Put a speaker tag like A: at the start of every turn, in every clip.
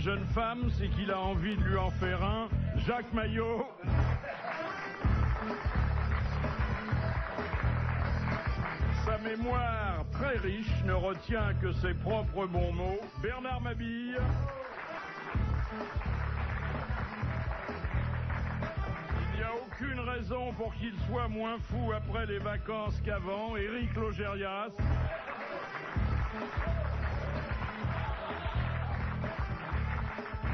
A: jeune femme, c'est qu'il a envie de lui en faire un. Jacques Maillot. Sa mémoire très riche ne retient que ses propres bons mots. Bernard Mabille. Il n'y a aucune raison pour qu'il soit moins fou après les vacances qu'avant. Éric Logérias.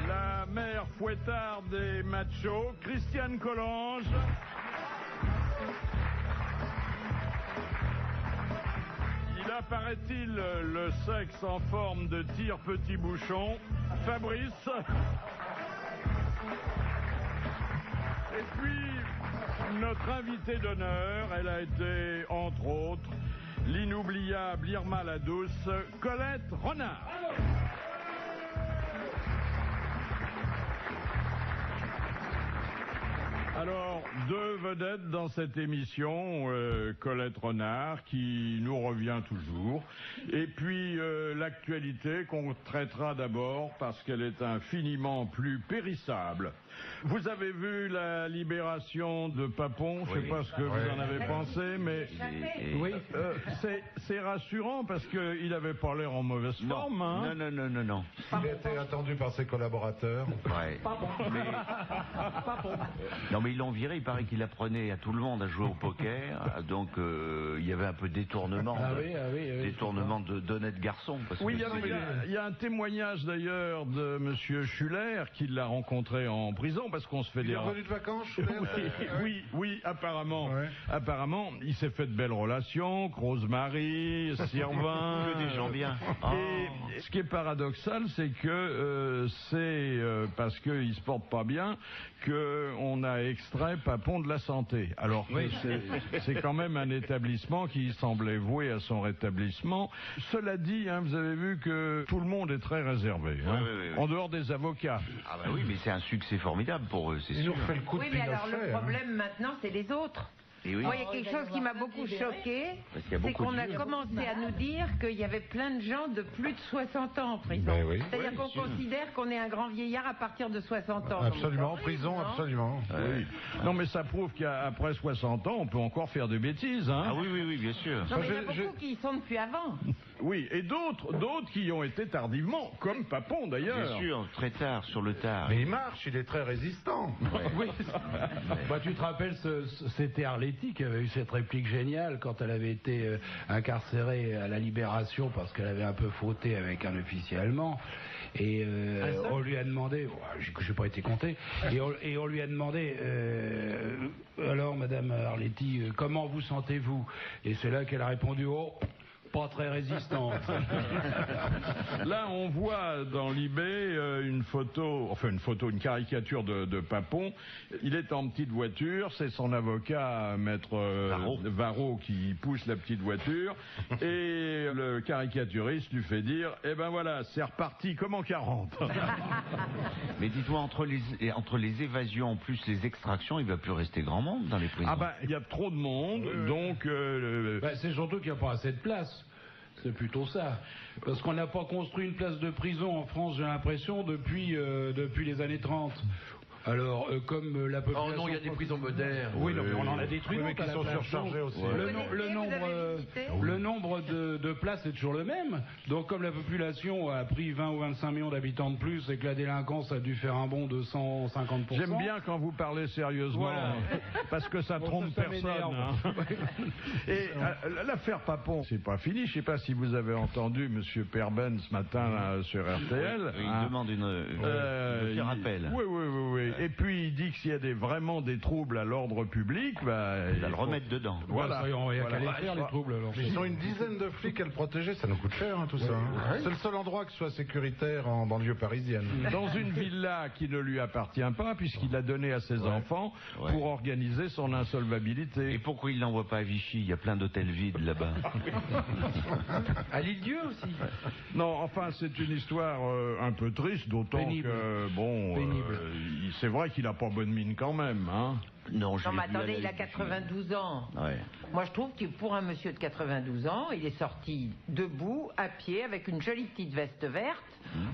A: La mère fouettarde des machos, Christiane Collange. Il a, paraît-il, le sexe en forme de tire petit bouchon, Fabrice. Et puis, notre invitée d'honneur, elle a été, entre autres, l'inoubliable Irma la Douce, Colette Renard. Alors, deux vedettes dans cette émission, Colette Renard, qui nous revient toujours, et puis l'actualité qu'on traitera d'abord parce qu'elle est infiniment plus périssable. Vous avez vu la libération de Papon, je ne sais pas ce que vous en avez pensé, mais oui, c'est rassurant parce qu'il n'avait pas l'air en mauvaise forme. Hein.
B: Non.
C: Il a été attendu par ses collaborateurs.
B: Ouais. Non, mais ils l'ont viré, il paraît qu'il apprenait à tout le monde à jouer au poker, donc il y avait un peu de détournement, détournement d'honnêtes garçons. Parce
A: oui,
B: que
A: il y a un témoignage d'ailleurs de Monsieur Schuller qui l'a rencontré en prison parce qu'on se fait
C: Il est revenu de vacances, Schuller.
A: oui, apparemment. Ouais. Apparemment, il s'est fait de belles relations, Rosemary, Sirvin.
B: Que des gens bien.
A: Et ce qui est paradoxal, c'est que c'est parce qu'il se porte pas bien qu'on a extrait Papon de la santé. Alors que c'est quand même un établissement qui semblait voué à son rétablissement. Cela dit, hein, vous avez vu que tout le monde est très réservé, hein, en dehors des avocats.
B: Ah bah oui, mais c'est un succès formidable pour eux, c'est sûr.
C: Ils nous refait le coup de
D: mais alors le problème maintenant, c'est les autres.
B: Oui.
D: Moi, il y a quelque chose qui m'a beaucoup choqué, c'est qu'on a commencé à nous dire qu'il y avait plein de gens de plus de 60 ans en prison. C'est-à-dire qu'on considère qu'on est un grand vieillard à partir de 60 ans.
C: Absolument, en prison, absolument.
A: Oui. Non, mais ça prouve qu'après 60 ans, on peut encore faire des bêtises. Hein.
B: Ah oui, bien sûr.
D: Non, mais il y a beaucoup qui y sont depuis avant.
A: Oui, et d'autres qui ont été tardivement, comme Papon d'ailleurs.
B: Bien sûr, très tard, sur le tard.
C: Mais il marche, il est très résistant.
E: Oui. Bah, tu te rappelles, c'était Arletty qui avait eu cette réplique géniale quand elle avait été incarcérée à la Libération parce qu'elle avait un peu fauté avec un officier allemand. Et on lui a demandé, j'ai pas été compté, et on lui a demandé, alors Madame Arletty, comment vous sentez-vous? Et c'est là qu'elle a répondu, pas très résistante.
A: Là, on voit dans l'IB une une caricature de Papon. Il est en petite voiture, c'est son avocat, maître Varro, qui pousse la petite voiture, et le caricaturiste lui fait dire, eh ben voilà, c'est reparti comme en 40.
B: Mais dites-moi, entre les évasions plus les extractions, il va plus rester grand monde dans les prisons.
A: Ah ben, il y a trop de monde, donc...
E: c'est surtout qu'il n'y a pas assez de place. C'est plutôt ça. Parce qu'on n'a pas construit une place de prison en France, j'ai l'impression, depuis les années 30. Alors, comme la population...
F: Oh non, il y a des prisons modernes.
E: Oui, non, mais on en a détruit
C: mais qui sont surchargés aussi.
E: Le nombre de places est toujours le même. Donc, comme la population a pris 20 ou 25 millions d'habitants de plus et que la délinquance a dû faire un bond de 150%...
A: J'aime bien quand vous parlez sérieusement, parce que ça trompe personne. Hein. Et l'affaire Papon, c'est pas fini. Je sais pas si vous avez entendu Monsieur Perben ce matin là, sur RTL.
B: Il demande un rappel.
A: Oui. Et puis il dit que s'il y a vraiment des troubles à l'ordre public,
B: il va le remettre dedans.
A: Voilà.
E: Il y a qu'à les faire les troubles alors.
C: Ils ont une dizaine de flics à le protéger, ça nous coûte cher tout ça. C'est le seul endroit qui soit sécuritaire en banlieue parisienne.
A: Dans une villa qui ne lui appartient pas, puisqu'il l'a donnée à ses enfants pour organiser son insolvabilité.
B: Et pourquoi il l'envoie pas à Vichy? Il y a plein d'hôtels vides là-bas.
F: À l'Île-Dieu aussi.
A: Non, enfin c'est une histoire un peu triste, d'autant que c'est vrai qu'il a pas bonne mine quand même, hein.
D: Non, mais attendez, il a 92 ans.
B: Ouais.
D: Moi, je trouve que pour un monsieur de 92 ans, il est sorti debout, à pied, avec une jolie petite veste verte.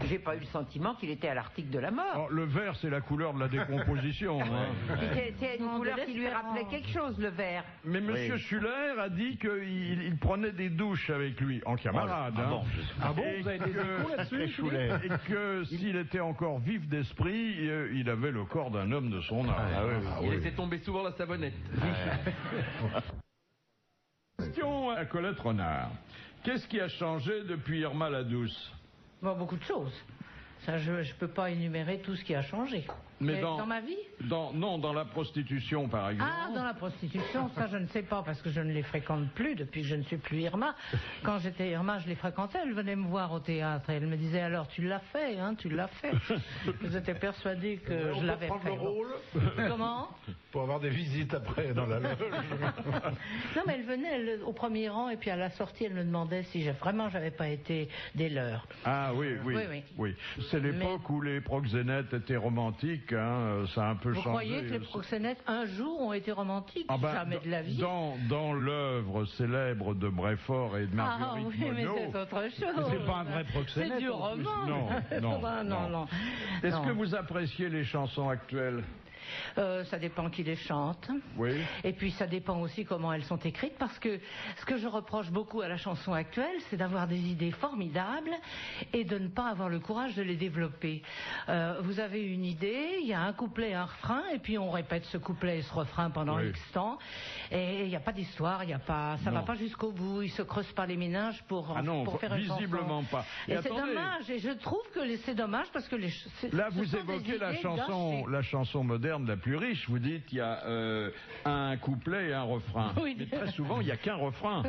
D: J'ai pas eu le sentiment qu'il était à l'article de la mort.
A: Le vert, c'est la couleur de la décomposition.
D: C'était une couleur qui lui rappelait quelque chose, le vert.
A: Mais M. Schuller a dit qu'il prenait des douches avec lui, en camarade.
E: Vous avez des échos là-dessus, Schuller?
A: Et que s'il était encore vif d'esprit, il avait le corps d'un homme de son âge.
F: Il laissait tomber souvent la savonnette.
A: Question à Colette Renard. Qu'est-ce qui a changé depuis Irma la Douce?
G: Beaucoup de choses. Ça, je ne peux pas énumérer tout ce qui a changé. Mais dans ma vie?
A: Non, dans la prostitution, par exemple.
G: Ah, dans la prostitution, ça, je ne sais pas, parce que je ne les fréquente plus depuis que je ne suis plus Irma. Quand j'étais Irma, je les fréquentais. Elle venait me voir au théâtre et elle me disait, alors, tu l'as fait, hein, tu l'as fait. Vous étiez persuadée que je l'avais fait.
C: Le rôle.
G: Comment?
C: Pour avoir des visites après dans la loge.
G: Non, mais elle venait au premier rang et puis à la sortie, elle me demandait si vraiment j'avais pas été des leurs.
A: Ah oui. C'est l'époque où les proxénètes étaient romantiques. Ça a un peu changé.
G: Vous croyez que les proxénètes un jour ont été romantiques? Jamais de la vie.
A: Dans l'œuvre célèbre de Bréfort et de Marguerite Monod.
G: Mais c'est autre chose.
E: C'est pas un vrai proxénète.
G: C'est du roman.
A: Non. Est-ce que vous appréciez les chansons actuelles?
G: Ça dépend qui les chante.
A: Oui.
G: Et puis ça dépend aussi comment elles sont écrites, parce que ce que je reproche beaucoup à la chanson actuelle, c'est d'avoir des idées formidables et de ne pas avoir le courage de les développer. Vous avez une idée, il y a un couplet et un refrain, et puis on répète ce couplet et ce refrain pendant X temps, et il n'y a pas d'histoire, ça va pas jusqu'au bout, ils se creusent pas les méninges pour faire une chanson.
A: Visiblement pas.
G: Et c'est dommage, et je trouve que c'est dommage parce que
A: là vous évoquez la chanson moderne la plus riche. Vous dites il y a un couplet et un refrain.
G: Oui.
A: Mais très souvent il n'y a qu'un refrain.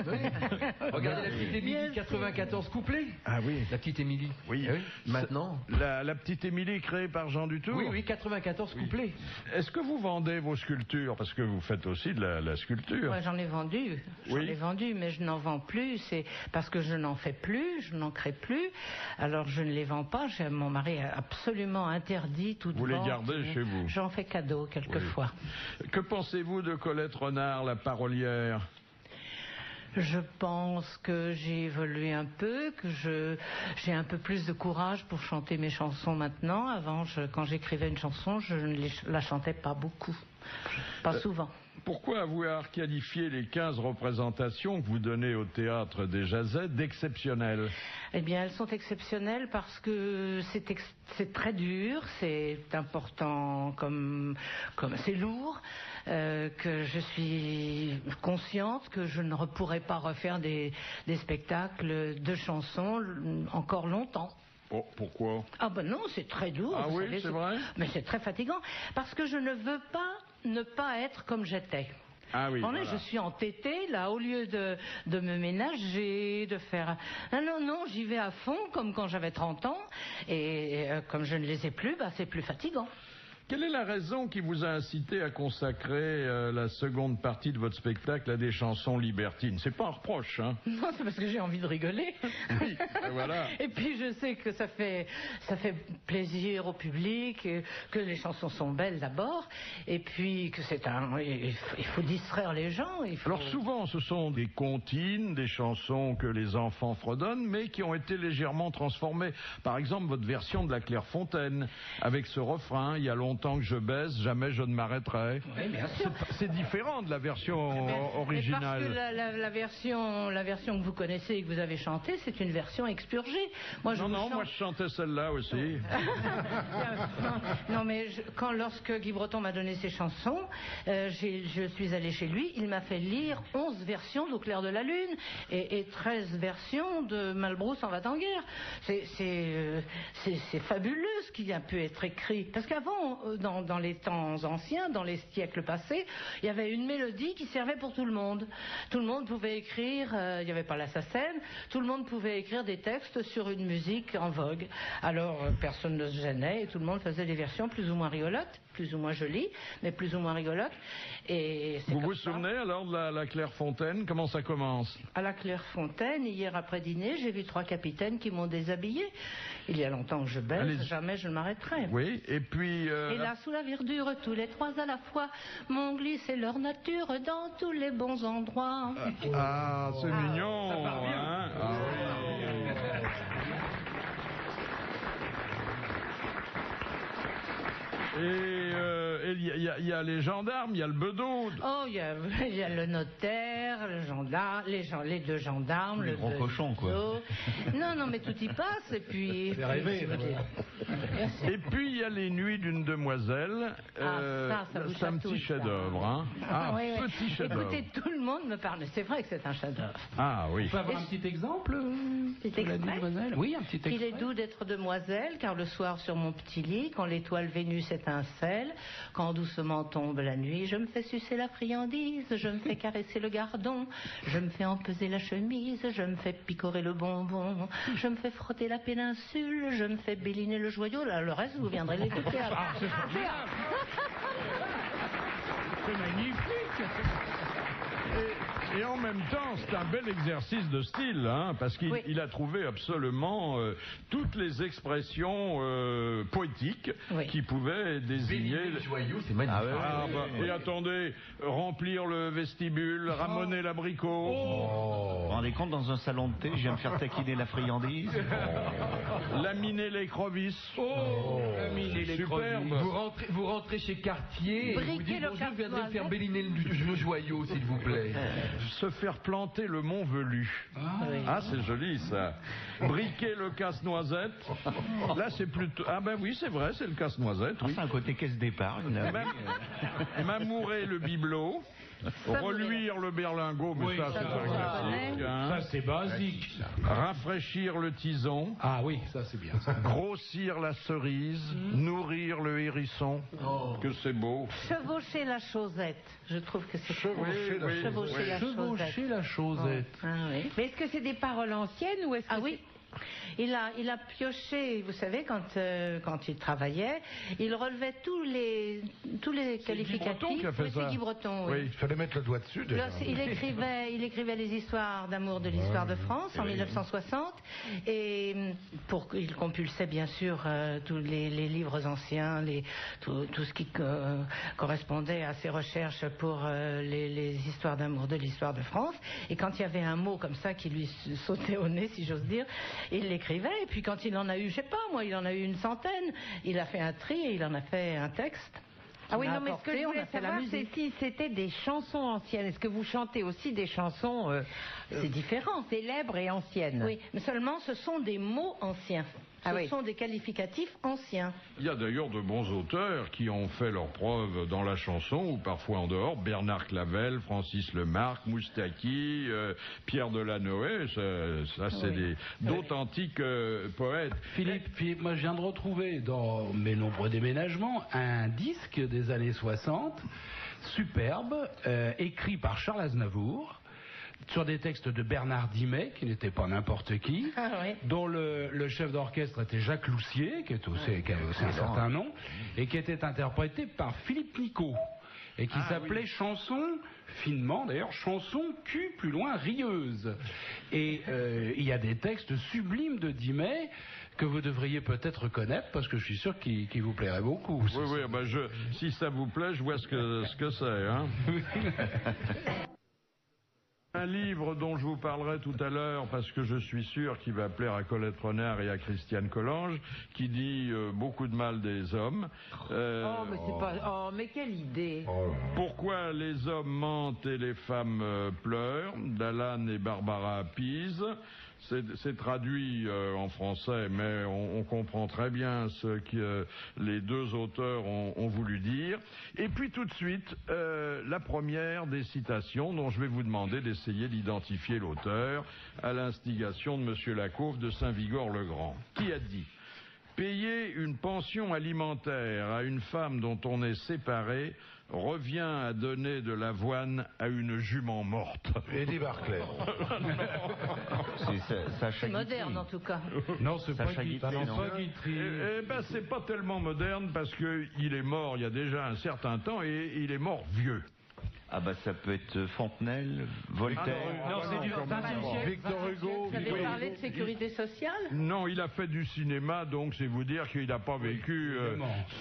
F: Regardez la petite Émilie, 94 couplets.
A: Ah oui.
F: La petite Émilie.
A: Oui.
F: Maintenant.
A: La petite Émilie créée par Jean Dutour.
F: Oui, 94 couplets.
A: Est-ce que vous vendez vos sculptures? Parce que vous faites aussi de la sculpture.
G: Ouais, j'en ai vendu. J'en ai vendu, mais je n'en vends plus. C'est parce que je n'en fais plus, je n'en crée plus. Alors je ne les vends pas. Mon mari a absolument interdit toute vente.
A: Vous les gardez chez vous?
G: J'en fais cadeau quelquefois.
A: Que pensez-vous de Colette Renard, la parolière?
G: Je pense que j'ai évolué un peu, que j'ai un peu plus de courage pour chanter mes chansons maintenant. Avant, quand j'écrivais une chanson, je ne la chantais pas beaucoup, pas souvent.
A: Pourquoi avoir qualifié les 15 représentations que vous donnez au Théâtre des Jazettes d'exceptionnelles?
G: Eh bien, elles sont exceptionnelles parce que c'est très dur, c'est important, comme c'est lourd, que je suis consciente que je ne pourrais pas refaire des spectacles de chansons encore longtemps.
A: Oh, pourquoi?
G: Ah ben non, c'est très lourd.
A: Ah oui, c'est vrai? Mais
G: c'est très fatigant, parce que je ne veux pas ne pas être comme j'étais.
A: Ah oui, voilà.
G: Je suis entêtée, là, au lieu de me ménager, de faire... Non, j'y vais à fond, comme quand j'avais 30 ans, et comme je ne les ai plus, c'est plus fatigant.
A: Quelle est la raison qui vous a incité à consacrer la seconde partie de votre spectacle à des chansons libertines? C'est pas un reproche, hein?
G: Non, c'est parce que j'ai envie de rigoler.
A: Oui, voilà.
G: Et puis je sais que ça fait plaisir au public, que les chansons sont belles d'abord, et puis que il faut distraire les gens.
A: Alors souvent, ce sont des comptines, des chansons que les enfants fredonnent, mais qui ont été légèrement transformées. Par exemple, votre version de la Clairefontaine, avec ce refrain, il y a longtemps que je baise, jamais je ne m'arrêterai.
G: Oui, bien sûr.
A: C'est différent de la version originale.
G: Mais parce que la version que vous connaissez et que vous avez chantée, c'est une version expurgée. Moi,
A: moi je chantais celle-là aussi.
G: Non, mais lorsque Guy Breton m'a donné ses chansons, je suis allée chez lui, il m'a fait lire 11 versions d'Au clair de la lune et 13 versions de Malbrousse en va-t-en-guerre. C'est fabuleux ce qui a pu être écrit. Parce qu'avant, dans les temps anciens, dans les siècles passés, il y avait une mélodie qui servait pour tout le monde. Tout le monde pouvait écrire, il n'y avait pas l'assassin, tout le monde pouvait écrire des textes sur une musique en vogue. Alors personne ne se gênait et tout le monde faisait des versions plus ou moins rigolotes, plus ou moins jolies, mais plus ou moins rigolotes. Et
A: vous vous souvenez alors de la Clairefontaine? Comment ça commence?
G: À la Clairefontaine, hier après dîner, j'ai vu 3 capitaines qui m'ont déshabillé. Il y a longtemps que je baise, jamais je ne m'arrêterai.
A: Oui, et puis...
G: Et là, sous la verdure, tous les 3 à la fois, m'ont glissé leur nature dans tous les bons endroits.
A: C'est mignon,
F: ça part bien.
A: Hein? Ah oui. Et il y a les gendarmes, il y a le bedeau.
G: Oh, il y a le notaire, le gendarme, les deux gendarmes,
B: le gros cochon, quoi.
G: Non, mais tout y passe, et puis...
E: C'est rêvé.
A: Et puis il y a les nuits d'une demoiselle.
G: Ça vous
A: c'est un petit chef-d'œuvre, hein.
G: Oui.
A: Petit chef-d'œuvre.
G: Écoutez, tout le monde me parle. C'est vrai que c'est un chef-d'œuvre.
A: Ah oui.
E: On peut avoir un petit exemple
G: demoiselle.
E: Oui, un petit extrait.
G: Il est doux d'être demoiselle, car le soir sur mon petit lit, quand l'étoile Vénus étincelle, quand doucement tombe la nuit, je me fais sucer la friandise, je me fais caresser le gardon, je me fais empeser la chemise, je me fais picorer le bonbon, je me fais frotter la péninsule, je me fais béliner le joyau. Là, le reste, vous viendrez l'écouter.
A: C'est magnifique. Et en même temps, c'est un bel exercice de style, hein, parce qu'il a trouvé absolument toutes les expressions poétiques qui pouvaient désigner...
F: Le joyau, c'est magnifique.
A: Et attendez, remplir le vestibule, ramoner l'abricot...
B: Vous vous rendez compte, dans un salon de thé, je viens me faire taquiner la friandise.
A: Laminer l'écrevisse.
F: Laminer l'écrevisse. Vous rentrez chez Cartier, et vous dites bonjour, je viendrai faire béliner le joyau, s'il vous plaît.
A: Se faire planter le mont velu. C'est joli ça. Briquer le casse-noisette. Là c'est plutôt... Ah ben oui, c'est vrai, c'est le casse-noisette. Oui.
B: C'est un côté caisse d'épargne.
A: M'amourer le bibelot. Reluire le berlingot, mais ça c'est un classique. Hein.
E: Ça c'est basique.
A: Rafraîchir le tison.
E: Ah oui, ça c'est bien. Ça.
A: Grossir la cerise. Nourrir le hérisson. Que c'est beau.
G: Chevaucher la chosette. Je trouve que c'est
A: chevaucher
E: la chosette.
G: Oui.
D: Mais est-ce que c'est des paroles anciennes ou est-ce que
G: oui. Il a pioché, vous savez, quand il travaillait, il relevait tous les qualificatifs.
A: C'est
G: Guy Breton.
C: Oui, il fallait mettre le doigt dessus. Déjà.
G: Il écrivait les histoires d'amour de l'histoire de France en 1960, et il compulsait bien sûr tous les livres anciens, tout ce qui correspondait à ses recherches pour les histoires d'amour de l'histoire de France. Et quand il y avait un mot comme ça qui lui sautait au nez, si j'ose dire, il l'écrivait, et puis quand il en a eu, je sais pas moi, il en a eu une centaine, il a fait un tri et il en a fait un texte.
D: Ah oui, non, mais ce que je voulais savoir, c'est si c'était des chansons anciennes. Est-ce que vous chantez aussi des chansons
G: c'est différent,
D: célèbres et anciennes?
G: Oui, mais seulement ce sont des mots anciens. Ce sont des qualificatifs anciens.
A: Il y a d'ailleurs de bons auteurs qui ont fait leurs preuves dans la chanson ou parfois en dehors. Bernard Clavel, Francis Lemarque, Moustaki, Pierre Delanoë, ça c'est d'authentiques poètes.
E: Philippe, moi je viens de retrouver dans mes nombreux déménagements un disque des années 60, superbe, écrit par Charles Aznavour, sur des textes de Bernard Dimet, qui n'était pas n'importe qui, dont le chef d'orchestre était Jacques Loussier, qui a aussi un certain nom, et qui était interprété par Philippe Nicot, et qui s'appelait Chanson, finement d'ailleurs, Chanson Q plus loin rieuse. Et il y a des textes sublimes de Dimet que vous devriez peut-être connaître, parce que je suis sûr qu'il vous plairait beaucoup.
A: Si ça vous plaît, je vois ce que c'est. Hein. Un livre dont je vous parlerai tout à l'heure, parce que je suis sûr qu'il va plaire à Colette Renard et à Christiane Collange, qui dit beaucoup de mal des hommes.
D: Mais quelle idée!
A: Pourquoi les hommes mentent et les femmes pleurent, d'Alan et Barbara Pease. C'est traduit en français, mais on comprend très bien ce que les deux auteurs ont voulu dire. Et puis tout de suite, la première des citations dont je vais vous demander d'essayer d'identifier l'auteur à l'instigation de M. Lacauve de Saint-Vigor-le-Grand. Qui a dit « Payer une pension alimentaire à une femme dont on est séparé revient à donner de l'avoine à une jument morte. »
C: Eddie Barclay.
G: C'est moderne en tout cas.
E: Non, c'est pas Guitry.
A: C'est pas tellement moderne parce qu'il est mort il y a déjà un certain temps et il est mort vieux.
B: Ah bah ça peut être Fontenelle, Voltaire.
E: Non, c'est du XXe siècle.
C: Victor Hugo.
G: Vous avez parlé de sécurité sociale?
A: Non, il a fait du cinéma, donc c'est vous dire qu'il n'a pas vécu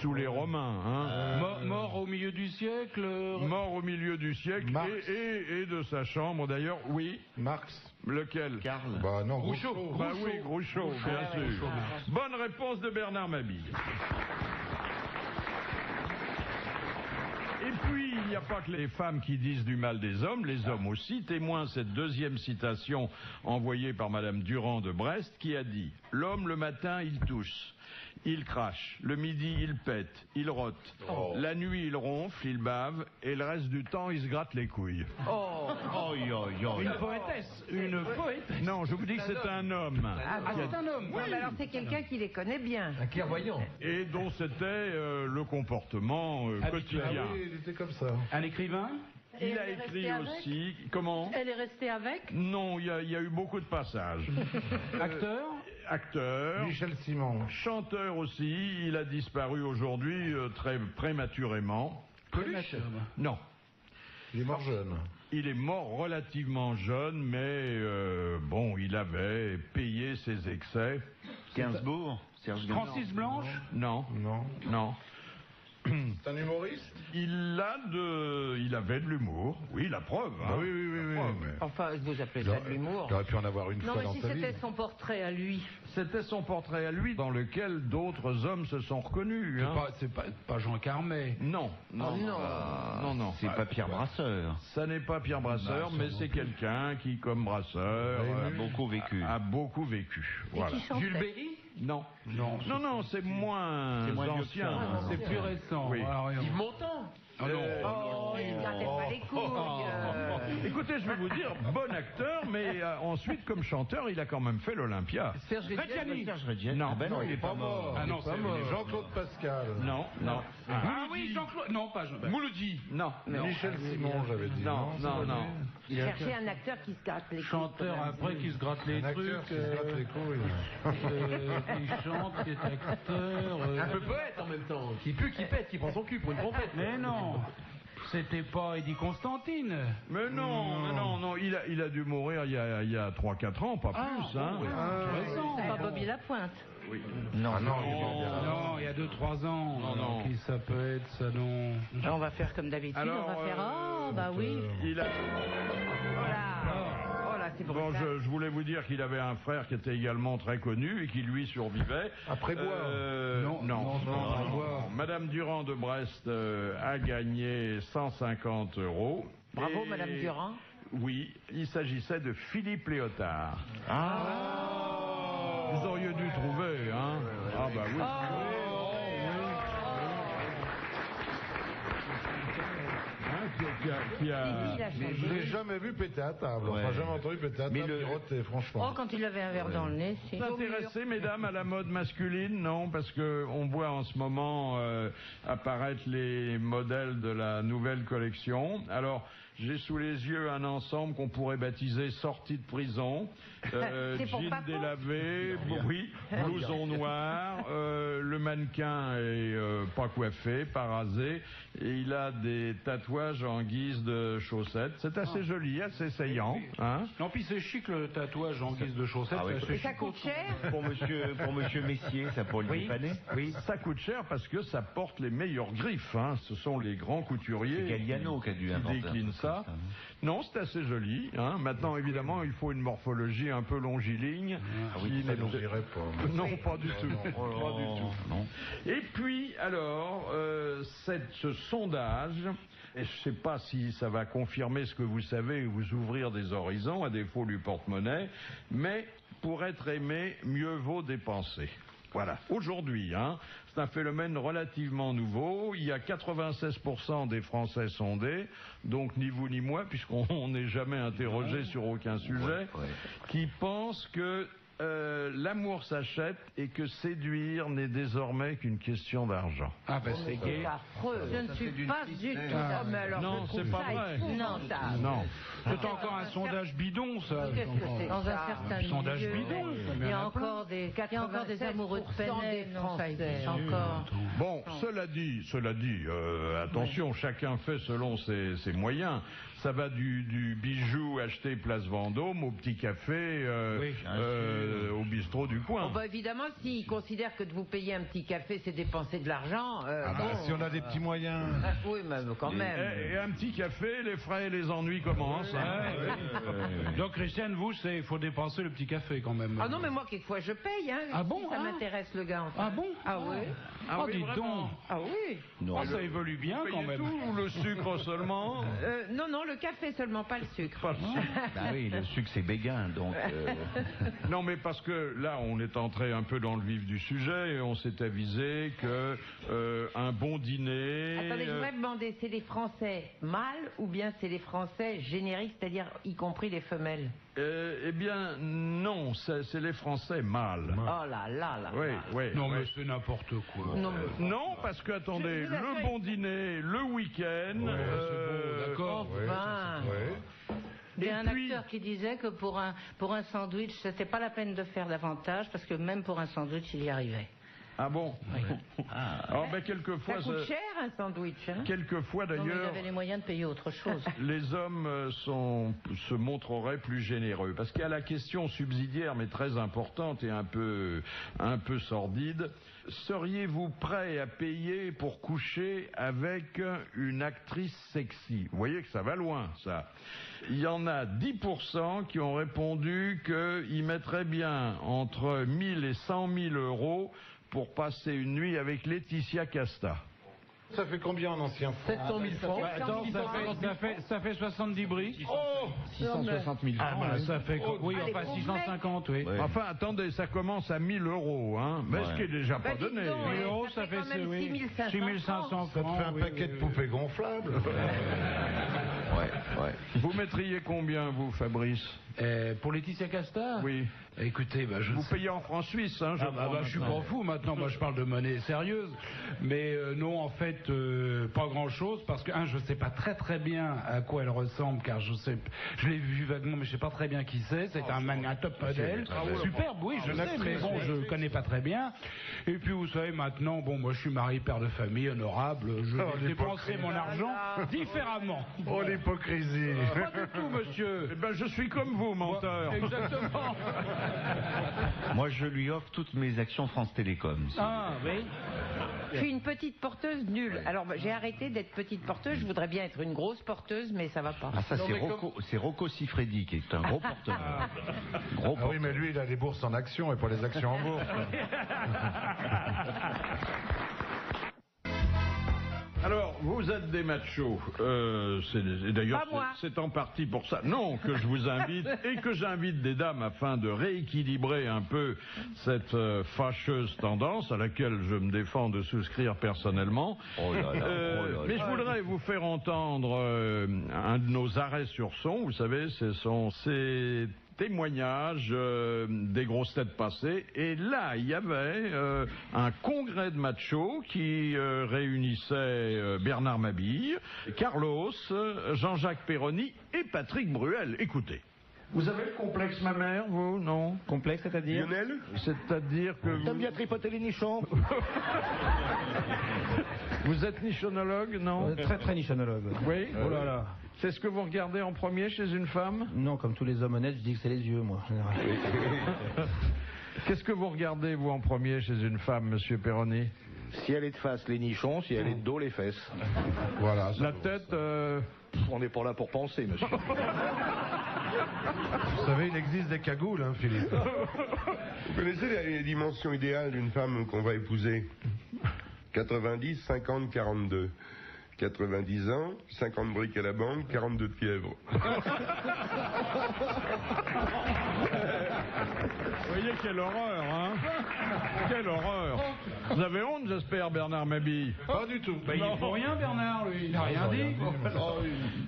A: sous les Romains. Hein.
E: Mort au milieu du siècle.
A: Mort au milieu du siècle et de sa chambre d'ailleurs. Oui.
C: Marx.
A: Lequel?
B: Karl.
C: Bah non,
A: Groucho. Oui, Groucho, bien sûr. Bonne réponse de Bernard Mabille. Et puis, il n'y a pas que les femmes qui disent du mal des hommes, les hommes aussi. Témoin cette deuxième citation envoyée par Madame Durand de Brest, qui a dit « L'homme, le matin, il tousse. Il crache, le midi il pète, il rote, la nuit il ronfle, il bave, et le reste du temps il se gratte les couilles. »
E: Une poétesse,
A: Non, je vous dis que c'est un homme.
E: C'est un homme.
D: Oui. Alors c'est quelqu'un qui les connaît bien.
F: Un clairvoyant.
A: Et dont c'était le comportement quotidien.
C: Ah oui, il était comme ça.
E: Un écrivain.
A: Il a écrit aussi... Comment?
G: Elle est restée avec?
A: Non, il y a eu beaucoup de passages. Acteur.
C: Michel Simon.
A: Chanteur aussi. Il a disparu aujourd'hui très prématurément.
E: Coluche.
A: Non.
C: Il est mort jeune.
A: Il est mort relativement jeune, mais bon, il avait payé ses excès.
B: Gainsbourg.
E: Francis Blanche.
A: Non.
C: C'est un humoriste?
A: Il avait de l'humour. Oui, la preuve. Hein.
C: Oui.
A: Mais...
D: Enfin, vous appelez ça de l'humour.
C: Il aurait pu en avoir une
G: Non,
C: fois
G: mais
C: dans
G: si
C: sa vie.
G: c'était son portrait à lui.
A: C'était son portrait à lui, dans lequel d'autres hommes se sont reconnus. Hein.
E: C'est pas Jean Carmet.
A: Non.
B: C'est pas Pierre Brasseur.
A: Ça n'est pas Pierre Brasseur, mais c'est quelqu'un qui, comme Brasseur,
B: a beaucoup vécu.
A: Voilà.
E: Jules Berry.
A: Non, c'est moins ancien.
E: C'est plus récent.
A: Oui.
F: Yves Montand.
D: Il grattait pas les couilles.
A: Écoutez, je vais vous dire, bon acteur, mais ensuite, comme chanteur, il a quand même fait l'Olympia.
F: Serge Reggiani.
A: Non,
C: il est pas mort.
E: Ah non, c'est
C: Jean-Claude Pascal.
A: Non.
E: Ah oui, Jean-Claude. Non, pas Jean.
F: Mouloudji.
A: Non.
C: Michel Simon, j'avais dit.
A: Non.
D: Cherchez un acteur qui se gratte les couilles.
E: Chanteur après qui se gratte les
C: Un
E: trucs.
C: acteur qui se gratte les couilles.
E: Qui chante, qui est acteur.
F: Un peu poète en même temps. Qui pue, qui pète, qui prend son cul pour une trompette.
E: Mais non. C'était pas Eddie Constantine.
A: Mais non, il a dû mourir il y a 3-4 ans, pas plus. Hein.
G: C'est pas Bobby Lapointe.
A: Oui.
B: Non,
E: Non, il y a 2-3 ans.
A: Non.
E: Qui ça peut être, ça non.
G: On va faire comme d'habitude,
A: Alors,
G: on va faire bah oui.
A: Il a...
D: Oh là, c'est
A: Bon,
D: brutal.
A: je voulais vous dire qu'il avait un frère qui était également très connu et qui lui survivait.
C: Après Bois.
A: Non. Madame Durand de Brest a gagné 150 €.
D: Bravo,
A: Et-
D: Madame Durand.
A: Oui, il s'agissait de Philippe Léotard. Vous auriez dû trouver, hein? Ah bah oui.
C: Je l'ai jamais vu péter à table. Enfin, jamais entendu péter à table. Miroter, franchement.
G: Oh, quand il avait un verre dans le nez, si.
A: Vous intéressez, mesdames, à la mode masculine? Non, parce que on voit en ce moment apparaître les modèles de la nouvelle collection. Alors, j'ai sous les yeux un ensemble qu'on pourrait baptiser sortie de prison, jean délavé, blouson noir, le mannequin est pas coiffé, pas rasé, et il a des tatouages en guise de chaussettes. C'est assez joli, assez saillant. Hein?
E: Non, puis c'est chic le tatouage en guise de chaussettes.
D: Et ça coûte cher?
B: Pour monsieur Messier, ça pour lui dépanner.
A: Oui, ça coûte cher parce que ça porte les meilleures griffes. Hein. Ce sont les grands couturiers
B: C'est Galliano qui a dû
A: qui
B: inventer
A: déclinent ça. Non, c'est assez joli. Hein. Maintenant, évidemment, il faut une morphologie un peu longiligne.
C: Ça nous irait pas.
A: Non, pas du tout. Pas du tout. Et puis, alors, ce sondage, et je ne sais pas si ça va confirmer ce que vous savez ou vous ouvrir des horizons, à défaut du porte-monnaie, mais pour être aimé, mieux vaut dépenser. Voilà. Aujourd'hui, hein, c'est un phénomène relativement nouveau. Il y a 96% des Français sondés, donc ni vous ni moi, puisqu'on n'est jamais interrogé sur aucun sujet, qui pensent que l'amour s'achète et que séduire n'est désormais qu'une question d'argent.
E: Ah ben c'est gay.
G: Je ne suis pas du tout.
D: Mais alors,
A: Non, c'est pas vrai.
G: Non,
A: Non.
E: C'est encore un sondage bidon, ça.
D: Qu'est-ce que c'est
G: dans un certain
E: sondage
G: milieu,
E: bidon.
G: il y a encore des amoureux de Penney, non, ça existe encore.
A: Bon, cela dit, attention, chacun fait selon ses moyens. Ça va du bijou acheté place Vendôme au petit café au bistrot du coin.
D: Bah, évidemment, s'ils considèrent que de vous payer un petit café, c'est dépenser de l'argent...
C: si on a des petits moyens...
D: oui, mais quand même.
A: Et un petit café, les frais et les ennuis commencent.
E: Donc, Christiane, vous, il faut dépenser le petit café quand même.
D: Ah non, mais moi, quelquefois, je paye.
E: Ah bon,
D: ça m'intéresse, le gars. Enfin.
E: Ah bon?
D: Ah oui.
E: Ah oui, dis donc.
D: Ah oui.
E: Non, ça évolue bien quand même.
A: Tout ou le sucre seulement?
D: Non, le café seulement, pas le sucre.
B: Bah oui, le sucre c'est béguin, donc...
A: Non, mais parce que là, on est entré un peu dans le vif du sujet et on s'est avisé que un bon dîner...
D: Attendez, je voudrais demander, c'est les Français mâles ou bien c'est les Français génériques, c'est-à-dire y compris les femelles?
A: Eh bien, non, c'est les Français mâles.
D: Oh là là là.
A: Oui.
E: Non, mais c'est n'importe quoi.
A: Non, parce que, attendez, le bon dîner, le week-end...
E: c'est beau, d'accord.
D: Enfin...
G: Il y a un acteur qui disait que pour un sandwich, c'était pas la peine de faire davantage, parce que même pour un sandwich, il y arrivait.
A: Ah bon?
G: Oui.
A: Alors, quelquefois...
D: Ça coûte cher, un sandwich, hein?
A: Quelquefois,
G: Non, mais
A: d'ailleurs...
G: il avait les moyens de payer autre chose.
A: Les hommes se montreraient plus généreux. Parce qu'il y a la question subsidiaire, mais très importante et un peu sordide. Seriez-vous prêt à payer pour coucher avec une actrice sexy? Vous voyez que ça va loin, ça. Il y en a 10% qui ont répondu qu'ils mettraient bien entre 1000 et 100 000 euros pour passer une nuit avec Laetitia Casta.
C: Ça fait combien en ancien francs?
F: 700 000 francs.
E: Attends, ça fait 70 briques.
C: Oh
F: 660 000
E: Ah,
F: francs.
E: bah, ça fait... Oui,
D: Allez,
E: enfin,
D: complet.
E: 650, oui.
B: Ouais.
A: Enfin, attendez, ça commence à 1000 euros, hein. Mais ce qui est déjà pas
D: dites
A: donné.
D: donc,
E: 1000 euros,
D: ça fait quand même
E: oui,
D: 6500
E: 6500 francs.
C: Ça te fait un paquet de poupées gonflables.
B: Ouais.
A: Vous mettriez combien, vous, Fabrice?
E: Pour Laetitia Casta?
A: Oui.
E: Écoutez, je
A: Vous payez en francs suisses, hein,
E: je suis pas fou maintenant, moi je parle de monnaie sérieuse, mais non, en fait, pas grand-chose, parce que, je sais pas très bien à quoi elle ressemble, car je l'ai vu vaguement, mais je sais pas très bien qui c'est un top modèle, superbe, oui, je sais, mais bon, je connais pas très bien, et puis vous savez, maintenant, bon, moi je suis marié, père de famille, honorable, je vais dépenser mon argent différemment.
C: Oh, l'hypocrisie.
E: Pas du tout, monsieur.
A: Eh ben, je suis comme vous, menteur.
E: Exactement.
B: Moi, je lui offre toutes mes actions France Télécom.
E: Oui.
D: Je suis une petite porteuse nulle. Alors, j'ai arrêté d'être petite porteuse. Je voudrais bien être une grosse porteuse, mais ça va pas.
B: Ah, ça, c'est Rocco Siffredi qui est un gros porteur.
C: Oui, mais lui, il a les bourses en actions et pas les actions en bourse.
A: Alors, vous êtes des machos. D'ailleurs, c'est en partie pour ça. Non, que je vous invite et que j'invite des dames afin de rééquilibrer un peu cette fâcheuse tendance à laquelle je me défends de souscrire personnellement. Mais je voudrais vous faire entendre un de nos arrêts sur son. Vous savez, ce sont ces témoignages des grosses têtes passées, et là il y avait un congrès de machos qui réunissait Bernard Mabille, Carlos, Jean-Jacques Perroni et Patrick Bruel. Écoutez. Vous avez le complexe mammaire, vous, non?
F: Complexe, c'est-à-dire?
A: Lionel? C'est-à-dire que...
F: T'aimes bien tripoter les nichons?
A: Vous êtes nichonologue, non?
F: Très nichonologue.
A: Oui?
F: Oh là là.
A: C'est ce que vous regardez en premier chez une femme?
F: Non, comme tous les hommes honnêtes, je dis que c'est les yeux, moi.
A: Qu'est-ce que vous regardez, vous, en premier chez une femme, monsieur Perroni?
H: Si elle est de face, les nichons. Si elle est de dos, les fesses.
C: Voilà.
A: La tête...
H: On n'est pas là pour penser, monsieur.
C: Vous savez, il existe des cagoules, hein, Philippe.
I: Vous connaissez les dimensions idéales d'une femme qu'on va épouser? 90, 50, 42. 90 ans, 50 briques à la banque, 42 de fièvre.
A: Vous voyez, quelle horreur, hein? Quelle horreur! Vous avez honte, j'espère, Bernard Mabille?
C: Pas du tout.
E: Il n'y pour rien, Bernard, lui. Il n'a rien dit.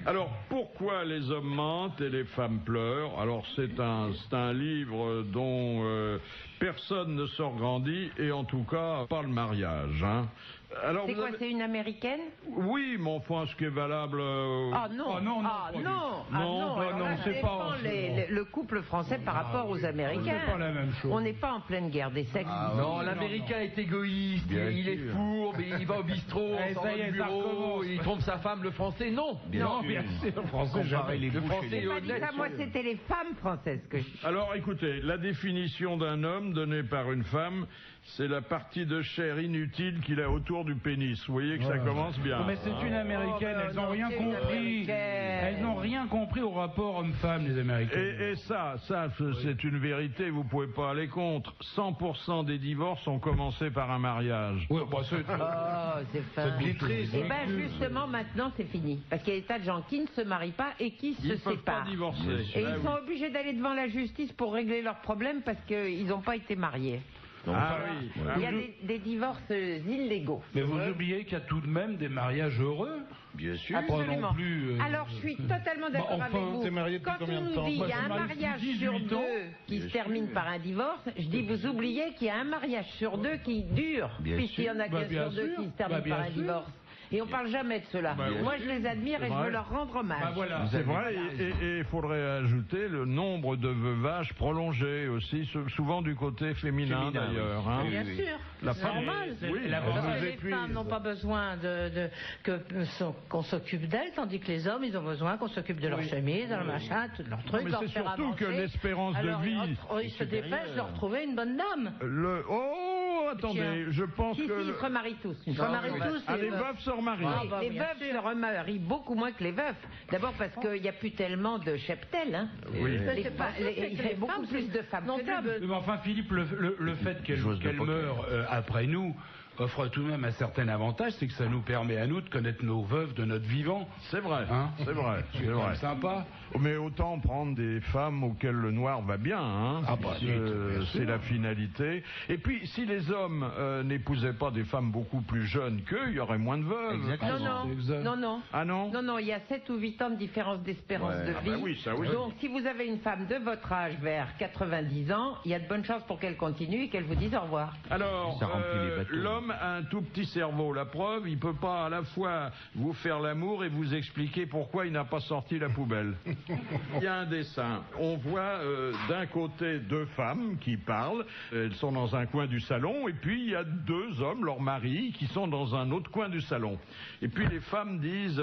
A: Alors, pourquoi les hommes mentent et les femmes pleurent? Alors, c'est un livre dont personne ne sort grandi, et en tout cas, pas le mariage, hein. Alors,
D: c'est quoi, c'est une américaine?
A: Oui, mais enfin, ce qui est valable...
D: Ah non,
A: non,
D: c'est pas... Le couple français par rapport aux Américains.
E: la même chose.
D: On n'est pas en pleine guerre des sexes.
F: Non, l'Américain est égoïste, il est fourbe, il va au bistrot, on sort du bureau, il trompe sa femme. Le Français, non.
E: Bien sûr. Le Français, jamais.
F: Le Français est honnête.
D: Moi, c'était les femmes françaises que je...
A: Alors, écoutez, la définition d'un homme donnée par une femme, c'est la partie de chair inutile qu'il a autour du pénis. Vous voyez que ça commence bien.
E: Mais c'est une Américaine, elles n'ont rien compris. Elles n'ont rien compris au rapport homme-femme, les Américaines.
A: Et ça, c'est une vérité, vous pouvez pas aller contre. 100% des divorces ont commencé par un mariage.
E: Oui, bah c'est...
D: c'est fin. Et ben justement, maintenant, c'est fini. Parce qu'il y a des tas de gens qui ne se marient pas et qui se séparent.
A: Pas divorcer.
D: Et ils sont obligés d'aller devant la justice pour régler leurs problèmes parce qu'ils n'ont pas été mariés.
A: Donc, oui.
D: Il y a des divorces illégaux.
E: Mais vous oubliez qu'il y a tout de même des mariages heureux.
B: Bien sûr.
D: Absolument. Alors, je suis totalement d'accord avec vous.
C: T'es marié depuis
D: Quand
C: combien
D: on
C: de
D: nous
C: temps?
D: dit qu'il y a un mariage sur deux qui se termine par un divorce, je dis vous oubliez qu'il y a un mariage sur deux qui dure, puisqu'il y en a qu'un sur deux qui se termine par un divorce. Et on parle jamais de cela. Moi, je les admire et je veux leur rendre hommage.
A: C'est vrai, et il faudrait ajouter le nombre de veuvages prolongés aussi, souvent du côté féminin d'ailleurs. Hein.
G: Bien sûr, c'est normal. Les femmes n'ont pas besoin qu'on s'occupe d'elles, tandis que les hommes, ils ont besoin qu'on s'occupe de leur chemise, de leur machin, de leur truc,
A: mais
G: leur
A: c'est
G: faire
A: surtout
G: avancer.
A: que l'espérance de vie...
G: Ils se dépêchent de retrouver une bonne dame.
A: Attendez, je pense que...
D: Ils se remarient tous.
G: Ils se remarient tous.
A: Les veuves se remarient.
D: Les veuves se remarient beaucoup moins que les veufs. D'abord parce qu'il n'y a plus tellement de cheptels. Hein.
A: Oui.
D: Il y a beaucoup plus de femmes que d'hommes.
E: Mais enfin, Philippe, le fait qu'elle meure après nous offre tout de même un certain avantage, c'est que ça nous permet à nous de connaître nos veuves de notre vivant.
A: C'est vrai, c'est vrai.
E: C'est sympa.
A: Mais autant prendre des femmes auxquelles le noir va bien, hein, c'est la finalité. Et puis, si les hommes n'épousaient pas des femmes beaucoup plus jeunes qu'eux, il y aurait moins de veuves.
D: Non.
A: Ah non?
D: Non, il y a 7 ou 8 ans de différence d'espérance de vie.
A: Oui, ça oui.
D: Donc, si vous avez une femme de votre âge vers 90 ans, il y a de bonnes chances pour qu'elle continue et qu'elle vous dise au revoir.
A: Alors, l'homme a un tout petit cerveau. La preuve, il peut pas à la fois vous faire l'amour et vous expliquer pourquoi il n'a pas sorti la poubelle. Il y a un dessin. On voit d'un côté deux femmes qui parlent. Elles sont dans un coin du salon. Et puis, il y a deux hommes, leurs maris, qui sont dans un autre coin du salon. Et puis, les femmes disent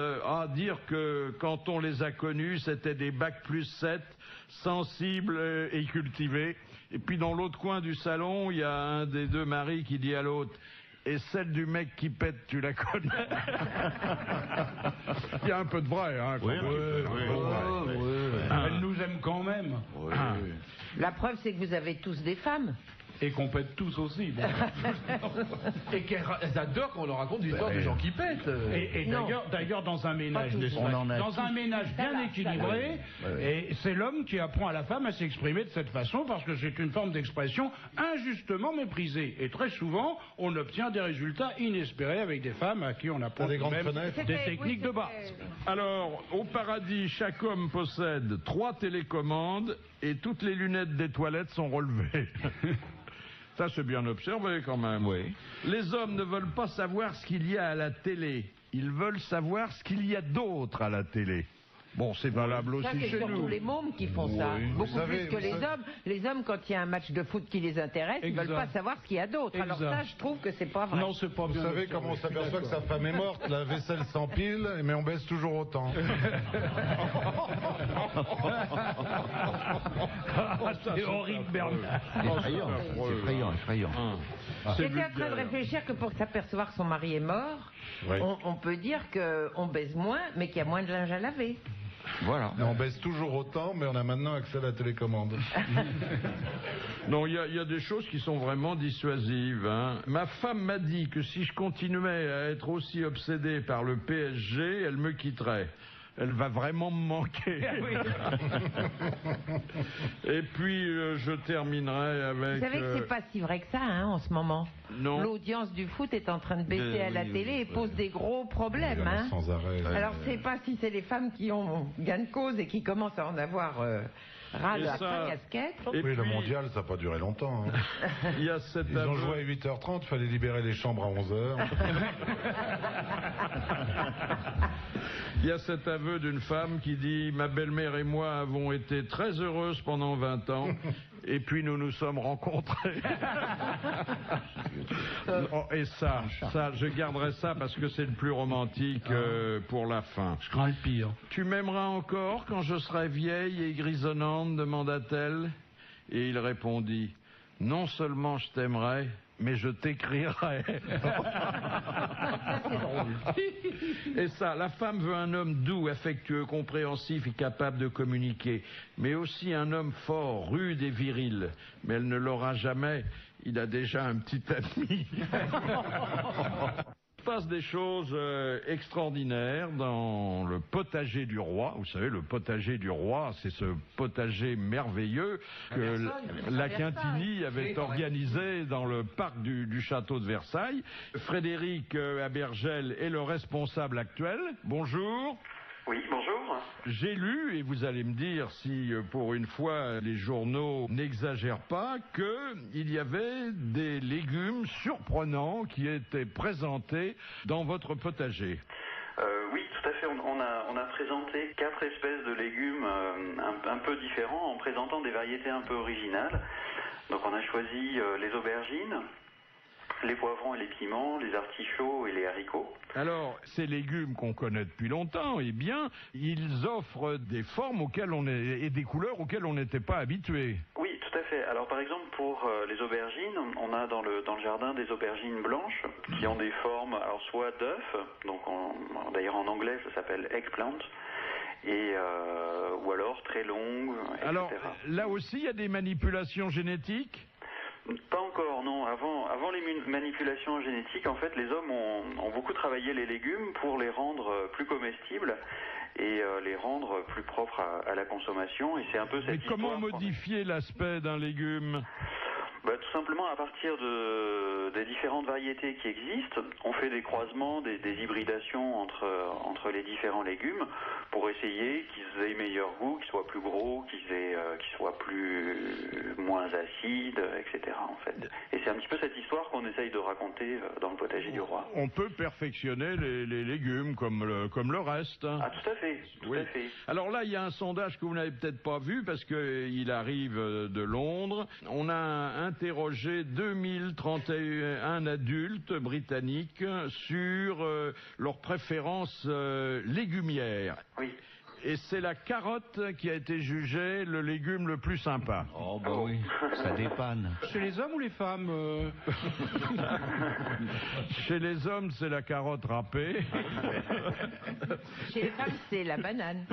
A: dire que quand on les a connus, c'était des bacs plus 7, sensibles et cultivés. Et puis, dans l'autre coin du salon, il y a un des deux maris qui dit à l'autre: et celle du mec qui pète, tu la connais? Il y a un peu de vrai, hein.
E: Elle nous aime quand même.
D: La preuve, c'est que vous avez tous des femmes.
E: Et qu'on pète tous aussi.
F: Et qu'elles adorent qu'on leur raconte des histoires de gens qui pètent.
E: Et d'ailleurs, dans un ménage, dans un ménage bien équilibré, et c'est l'homme qui apprend à la femme à s'exprimer de cette façon parce que c'est une forme d'expression injustement méprisée. Et très souvent, on obtient des résultats inespérés avec des femmes à qui on apprend des techniques de base.
A: Alors, au paradis, chaque homme possède 3 télécommandes et toutes les lunettes des toilettes sont relevées. Ça, c'est bien observé quand même.
B: Oui.
A: Les hommes ne veulent pas savoir ce qu'il y a à la télé. Ils veulent savoir ce qu'il y a d'autre à la télé. Bon, c'est valable aussi
D: chez nous. C'est surtout les mômes qui font ça. Beaucoup plus que les hommes. Les hommes, quand il y a un match de foot qui les intéresse, ils ne veulent pas savoir ce qu'il y a d'autre. Alors ça, je trouve que c'est pas vrai.
E: Non, c'est pas bien.
C: Vous savez comment on s'aperçoit que sa femme est morte? La vaisselle s'empile, mais on baisse toujours autant.
E: C'est horrible, Bernard.
B: Effrayant.
D: J'étais en train de réfléchir que pour s'apercevoir que son mari est mort, on peut dire qu'on baise moins, mais qu'il y a moins de linge à laver.
B: Voilà.
C: On baisse toujours autant, mais on a maintenant accès à la télécommande.
A: Non, il y a des choses qui sont vraiment dissuasives. Hein. Ma femme m'a dit que si je continuais à être aussi obsédé par le PSG, elle me quitterait. Elle va vraiment me manquer. Et puis, je terminerai avec...
D: Vous savez que c'est pas si vrai que ça, hein, en ce moment.
A: Non.
D: L'audience du foot est en train de baisser à la télé et pose des gros problèmes. Hein.
C: Sans arrêt.
D: Alors, je sais pas si c'est les femmes qui ont gain de cause et qui commencent à en avoir ras de la casquette.
C: Oui, le mondial, ça n'a pas duré longtemps. Hein.
A: Il y a cette
C: Ils ont joué à 8h30, il fallait libérer les chambres à 11h.
A: Il y a cet aveu d'une femme qui dit: ma belle-mère et moi avons été très heureuses pendant 20 ans Et puis nous nous sommes rencontrés. Et ça, je garderai ça parce que c'est le plus romantique pour la fin.
E: Je crains le pire.
A: Tu m'aimeras encore quand je serai vieille et grisonnante, demanda-t-elle. Et il répondit, non seulement je t'aimerai, mais je t'écrirai. Et ça, la femme veut un homme doux, affectueux, compréhensif et capable de communiquer, mais aussi un homme fort, rude et viril. Mais elle ne l'aura jamais, il a déjà un petit ami. Il se passe des choses extraordinaires dans le potager du roi. Vous savez, le potager du roi, c'est ce potager merveilleux que la Quintini avait organisé dans le parc du château de Versailles. Frédéric Abergel est le responsable actuel. Bonjour.
J: Oui, bonjour.
A: J'ai lu, et vous allez me dire si pour une fois les journaux n'exagèrent pas, qu'il y avait des légumes surprenants qui étaient présentés dans votre potager.
J: Oui, tout à fait. On a présenté 4 espèces de légumes un peu différents en présentant des variétés un peu originales. Donc on a choisi les aubergines, les poivrons et les piments, les artichauts et les haricots.
A: Alors, ces légumes qu'on connaît depuis longtemps, eh bien, ils offrent des formes et des couleurs auxquelles on n'était pas habitué.
J: Oui, tout à fait. Alors, par exemple, pour les aubergines, on a dans le jardin des aubergines blanches qui ont des formes, alors soit d'œufs, donc d'ailleurs en anglais ça s'appelle eggplant, et ou alors très longues, etc.
A: Alors, là aussi, il y a des manipulations génétiques ?
J: Pas encore, non. Avant les manipulations génétiques, en fait, les hommes ont beaucoup travaillé les légumes pour les rendre plus comestibles et les rendre plus propres à la consommation. Et c'est un peu cette histoire.
A: Mais comment modifier l'aspect d'un légume ?
J: Tout simplement à partir des différentes variétés qui existent, on fait des croisements, des hybridations entre les différents légumes pour essayer qu'ils aient meilleur goût, qu'ils soient plus gros, qu'ils soient moins acides, etc. en fait. Et c'est un petit peu cette histoire qu'on essaye de raconter dans le potager du roi.
A: On peut perfectionner les légumes comme le reste.
J: Ah, tout à fait, tout à fait.
A: Alors là, il y a un sondage que vous n'avez peut-être pas vu parce qu'il arrive de Londres. On a interrogé 2031 adultes britanniques sur leurs préférences légumières.
J: Oui.
A: Et c'est la carotte qui a été jugée le légume le plus sympa.
B: Oh bah oui, ça dépanne.
E: Chez les hommes ou les femmes
A: Chez les hommes, c'est la carotte râpée.
D: Chez les femmes, c'est la banane.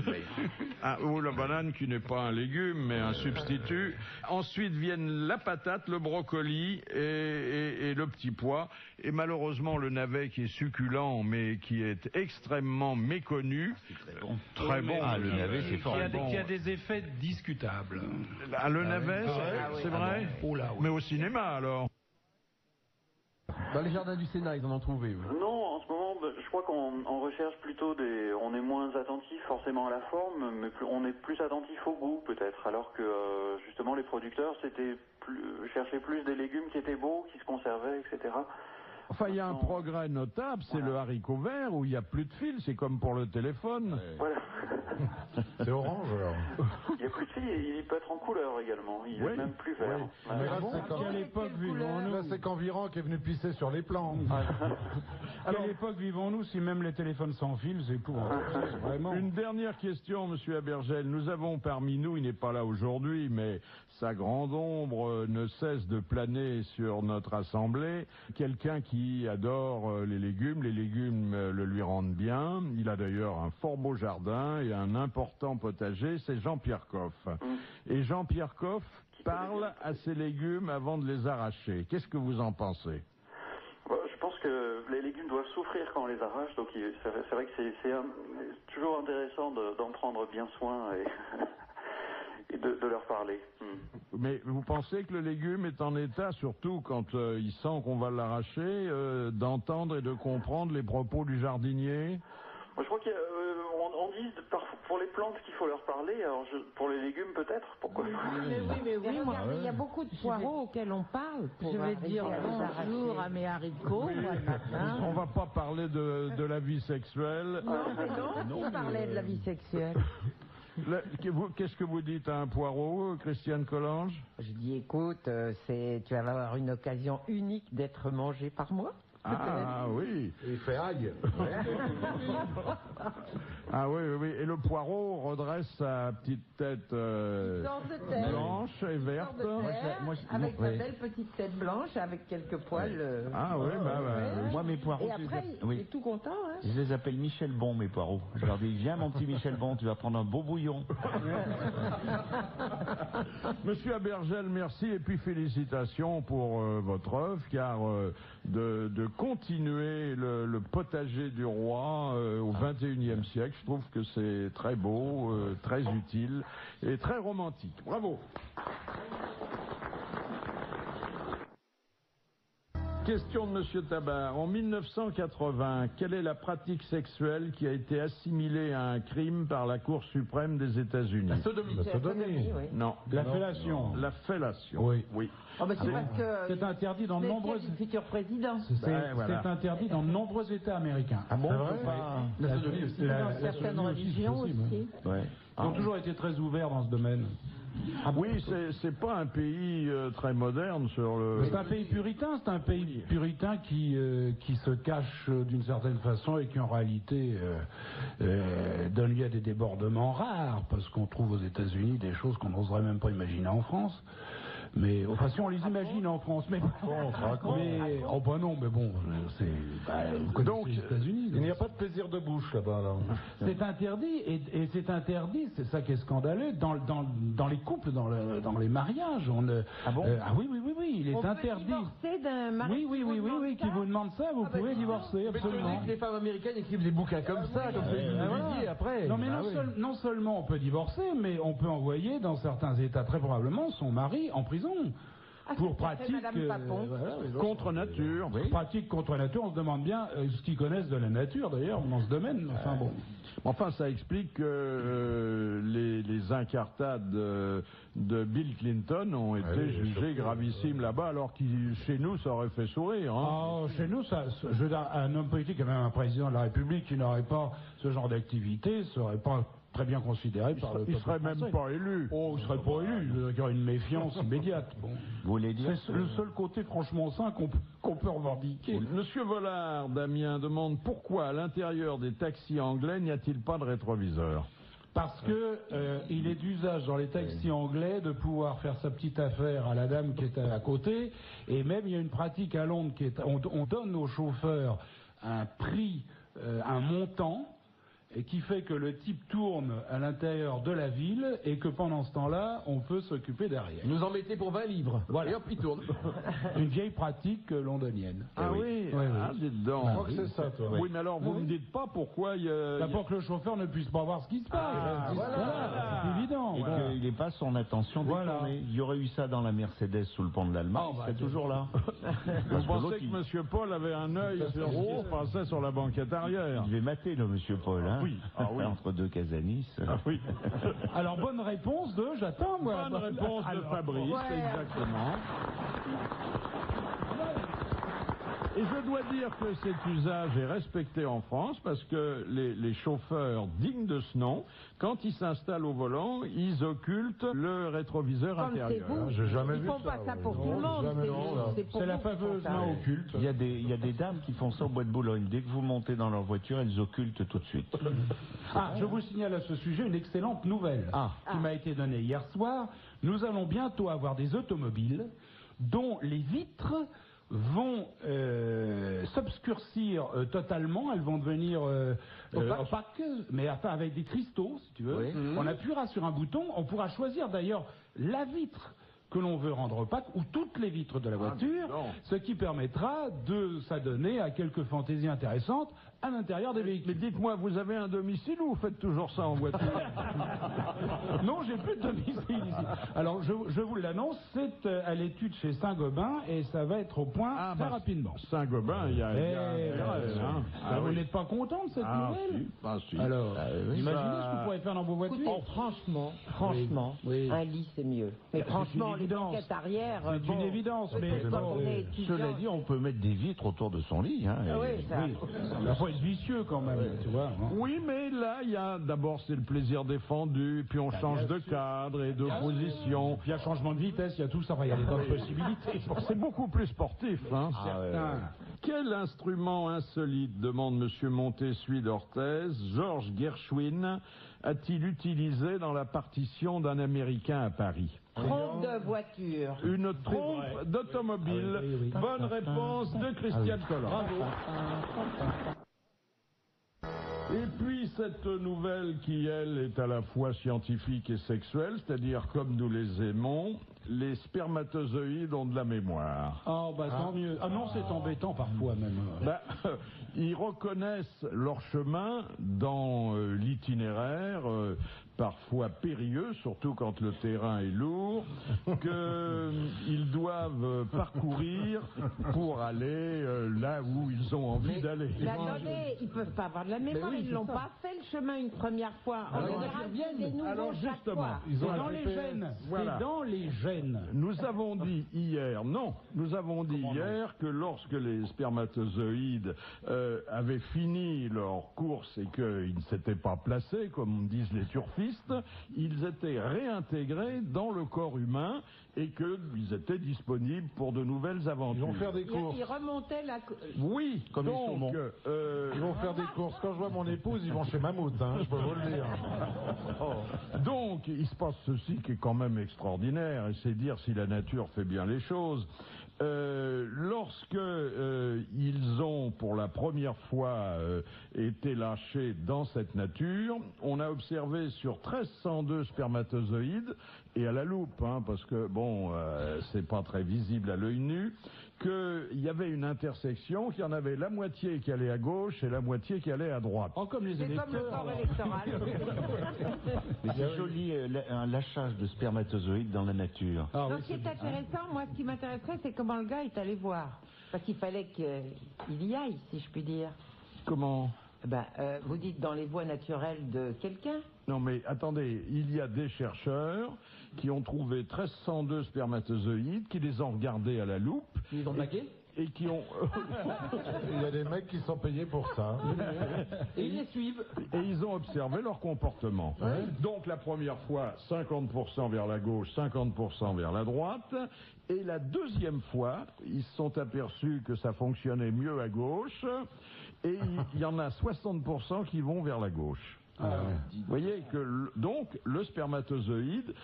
A: Ou la banane qui n'est pas un légume, mais un substitut. Ensuite viennent la patate, le brocoli et le petit pois. Et malheureusement, le navet qui est succulent, mais qui est extrêmement méconnu.
B: C'est très bon.
A: Très bon.
B: Le navet, c'est fort.
E: Qui a des effets discutables.
A: Le navet, c'est vrai.
E: Oh là, oui.
A: Mais au cinéma, alors.
F: Dans les jardins du Sénat, ils en ont trouvé. Oui.
J: Non, en ce moment, je crois qu'on recherche plutôt on est moins attentif forcément à la forme, mais on est plus attentif au goût peut-être, alors que justement les producteurs cherchaient plus des légumes qui étaient beaux, qui se conservaient, etc.
A: Enfin, il y a un progrès notable, c'est le haricot vert où il n'y a plus de fil, c'est comme pour le téléphone.
J: Voilà.
C: C'est orange alors.
J: Il n'y a plus de fil, il peut être en couleur également, il est même plus vert.
C: Mais là, c'est qu'Environ qui est venu pisser sur les plants.
E: À quelle époque vivons-nous si même les téléphones sans fil, c'est pour vraiment...
A: Une dernière question, Monsieur Abergel. Nous avons parmi nous, il n'est pas là aujourd'hui, mais sa grande ombre ne cesse de planer sur notre assemblée. Quelqu'un qui adore les légumes le lui rendent bien. Il a d'ailleurs un fort beau jardin et un important potager, c'est Jean-Pierre Coff. Et Jean-Pierre Coff parle à ses légumes avant de les arracher. Qu'est-ce que vous en pensez ?
J: Je pense que les légumes doivent souffrir quand on les arrache, donc c'est vrai que c'est toujours intéressant d'en prendre bien soin et de leur parler.
A: Mais vous pensez que le légume est en état, surtout quand il sent qu'on va l'arracher, d'entendre et de comprendre les propos du jardinier ?
J: Je crois qu'on dit pour les plantes qu'il faut leur parler, alors pour les légumes peut-être, pourquoi pas.
D: Mais regardez, il y a beaucoup de poireaux auxquels on parle.
G: Je vais dire bonjour à mes haricots, moi, le matin.
A: On va pas parler de la vie sexuelle.
D: Non, qui parlait de la vie sexuelle.
A: Qu'est-ce que vous dites à un poireau, Christiane Collange?
D: Je dis, écoute, tu vas avoir une occasion unique d'être mangé par moi.
A: Ah oui.
C: Il fait aïe.
A: Ah oui, oui. Et le poireau redresse sa petite tête blanche et verte.
D: Avec sa belle petite tête blanche, avec quelques poils.
A: Ah oui,
B: moi mes poireaux.
D: Et après, il est tout content. Hein.
B: Je les appelle Michel Bon, mes poireaux. Je leur dis, viens mon petit Michel Bon, tu vas prendre un beau bouillon.
A: Monsieur Abergel, merci et puis félicitations pour votre œuvre, car de continuer le potager du roi au XXIe siècle, je trouve que c'est très beau, très utile et très romantique. Bravo. Question de Monsieur Tabar. En 1980, quelle est la pratique sexuelle qui a été assimilée à un crime par la Cour suprême des États-Unis?
F: La sodomie.
D: La sodomie, oui.
A: Non.
E: La fellation.
A: La fellation.
E: Oui.
A: Oui.
D: Oh, bah c'est parce que
E: c'est interdit dans de nombreux.
D: Futur président.
E: C'est interdit dans de nombreux États américains.
B: Ah bon?
F: La sodomie aussi.
D: Dans certaines religions aussi.
B: Ouais.
E: Ils ont toujours été très ouverts dans ce domaine.
A: Oui, c'est pas un pays très moderne sur le...
E: C'est un pays puritain, qui se cache d'une certaine façon et qui en réalité donne lieu à des débordements rares, parce qu'on trouve aux États-Unis des choses qu'on n'oserait même pas imaginer en France. Mais enfin, si on les imagine en France, mais oh bah non, mais bon, donc les États-Unis.
C: Il n'y a pas de plaisir de bouche là-bas. Là.
E: C'est interdit et c'est interdit, c'est ça qui est scandaleux dans les couples, dans les mariages.
B: Ah bon?
E: Oui, il est interdit.
D: Divorcer d'un mari.
E: Oui, qui vous demande ça, vous pouvez divorcer,
F: Mais
E: absolument.
F: les femmes américaines écrivent des bouquins comme ça, comme ça, après.
E: Non, mais non seulement on peut divorcer, mais on peut envoyer dans certains États très probablement son mari en prison. Pour pratique
A: contre nature.
E: Oui. Pratique contre nature, on se demande bien ce qu'ils connaissent de la nature d'ailleurs dans ce domaine. Enfin bon.
A: Enfin, ça explique que les incartades de Bill Clinton ont été jugées gravissimes là-bas, alors que chez nous, ça aurait fait sourire. Hein.
E: Chez nous, un homme politique et même un président de la République qui n'aurait pas ce genre d'activité serait pas très bien considéré par le peuple.
A: Il serait même pas élu.
E: Oh, il serait pas élu. Il y aurait une méfiance immédiate. Bon.
B: Vous voulez dire?
E: C'est le seul côté franchement sain qu'on peut revendiquer.
A: Monsieur Vollard, Damien, demande pourquoi à l'intérieur des taxis anglais n'y a-t-il pas de rétroviseur?
E: Parce que il est d'usage dans les taxis anglais de pouvoir faire sa petite affaire à la dame qui est à côté, et même il y a une pratique à Londres qui est on donne aux chauffeurs un prix, un montant, et qui fait que le type tourne à l'intérieur de la ville et que pendant ce temps-là, on peut s'occuper derrière.
F: Nous en mettez pour 20 livres.
E: Voilà.
F: Et hop, il tourne.
E: Une vieille pratique londonienne.
A: Ah oui. Ah, dites donc.
C: Je crois que c'est ça, toi.
A: Oui, mais alors vous ne me dites pas pourquoi il y a...
E: Pour que le chauffeur ne puisse pas voir ce qui se passe.
A: Voilà.
E: C'est évident.
B: Et qu'il n'ait pas son attention détournée. Il y aurait eu ça dans la Mercedes sous le pont de l'Allemagne, c'est toujours là.
A: Vous pensez que Monsieur Paul avait un œil sur ce qui se passait sur la banquette arrière?
B: Il devait mater, le Monsieur Paul, hein.
A: Oui.
B: Entre deux Casanis.
A: Oui.
E: Alors, bonne réponse j'attends, moi.
A: Bonne réponse de Fabrice, exactement. Et je dois dire que cet usage est respecté en France parce que les chauffeurs dignes de ce nom, quand ils s'installent au volant, ils occultent le rétroviseur intérieur.
C: J'ai jamais
D: Ils
C: vu
D: font pas ça pour tout le monde.
E: C'est la fameuse main occulte.
B: Il y a des dames qui font ça au bois de Boulogne. Dès que vous montez dans leur voiture, elles occultent tout de suite.
E: Je vous signale à ce sujet une excellente nouvelle qui m'a été donnée hier soir. Nous allons bientôt avoir des automobiles dont les vitres vont s'obscurcir totalement, elles vont devenir opaques, mais avec des cristaux, si tu veux.
B: Oui.
E: On appuiera sur un bouton, on pourra choisir d'ailleurs la vitre que l'on veut rendre opaque, ou toutes les vitres de la voiture, ce qui permettra de s'adonner à quelques fantaisies intéressantes à l'intérieur des véhicules.
A: Mais dites-moi, vous avez un domicile ou vous faites toujours ça en voiture?
E: Non, j'ai plus de domicile ici. Alors, je vous l'annonce, c'est à l'étude chez Saint-Gobain et ça va être au point très rapidement.
A: Saint-Gobain, il y a...
E: Vous n'êtes n'êtes pas content de cette nouvelle?
A: Si.
E: Alors, imaginez ce que vous pourrez faire dans vos voitures.
D: Écoutez, franchement, un lit c'est mieux. Mais franchement, les banquettes arrière...
E: C'est une évidence, mais
B: cela dit, on peut mettre des vitres autour de son lit. Hein,
E: il faut être vicieux quand même, tu vois.
A: Oui, mais là, il y a d'abord c'est le plaisir défendu, puis on change de cadre et de position.
E: Puis il y a changement de vitesse, il y a tout ça, il y a des d'autres possibilités.
A: C'est beaucoup plus sportif, hein. Quel instrument insolite, demande M. Montessuie d'Orthez, Georges Gershwin a-t-il utilisé dans la partition d'un Américain à Paris?
D: Trompe de voiture.
A: Une trompe d'automobile. Bonne réponse de Christiane Collant. Et puis cette nouvelle qui, elle, est à la fois scientifique et sexuelle, c'est-à-dire comme nous les aimons, les spermatozoïdes ont de la mémoire.
E: Oh, bah tant mieux. Ah non, c'est embêtant parfois même.
A: Ils reconnaissent leur chemin dans l'itinéraire, parfois périlleux, surtout quand le terrain est lourd, qu'ils doivent parcourir pour aller là où ils ont envie d'aller.
D: Attendez, ils peuvent pas avoir de la mémoire, ils l'ont pas fait le chemin une première fois.
A: Alors justement,
E: ils ont dans les gènes.
A: Voilà.
E: C'est dans les gènes.
A: Nous avons dit hier que lorsque les spermatozoïdes avaient fini leur course et qu'ils ne s'étaient pas placés, comme disent les turfistes, ils étaient réintégrés dans le corps humain et qu'ils étaient disponibles pour de nouvelles aventures.
C: Ils vont faire des courses.
D: Ils remontaient la...
A: Oui,
C: comme
A: donc,
C: ils vont faire des courses. Quand je vois mon épouse, ils vont chez Mammouth, hein, je peux vous le dire.
A: Donc, il se passe ceci qui est quand même extraordinaire, et c'est dire si la nature fait bien les choses. Lorsque ils ont pour la première fois été lâchés dans cette nature, on a observé sur 1302 spermatozoïdes, et à la loupe, hein, parce que bon, c'est pas très visible à l'œil nu, qu'il y avait une intersection, qu'il y en avait la moitié qui allait à gauche et la moitié qui allait à droite.
E: Oh, comme les électeurs.
D: C'est comme le corps électoral.
B: Mais c'est joli, un lâchage de spermatozoïdes dans la nature.
D: Donc, ce qui est intéressant, moi, ce qui m'intéresserait, c'est comment le gars est allé voir. Parce qu'il fallait qu'il y aille, si je puis dire.
A: Comment ?
D: Vous dites dans les voies naturelles de quelqu'un?
A: Non mais attendez, il y a des chercheurs qui ont trouvé 1302 spermatozoïdes, qui les ont regardés à la loupe.
F: Ils ont magué
A: et qui ont...
C: Il y a des mecs qui sont payés pour ça.
F: Et ils les suivent.
A: Et ils ont observé leur comportement. Ouais. Donc la première fois, 50% vers la gauche, 50% vers la droite. Et la deuxième fois, ils se sont aperçus que ça fonctionnait mieux à gauche. Et il y en a 60% qui vont vers la gauche. Vous voyez que donc le spermatozoïde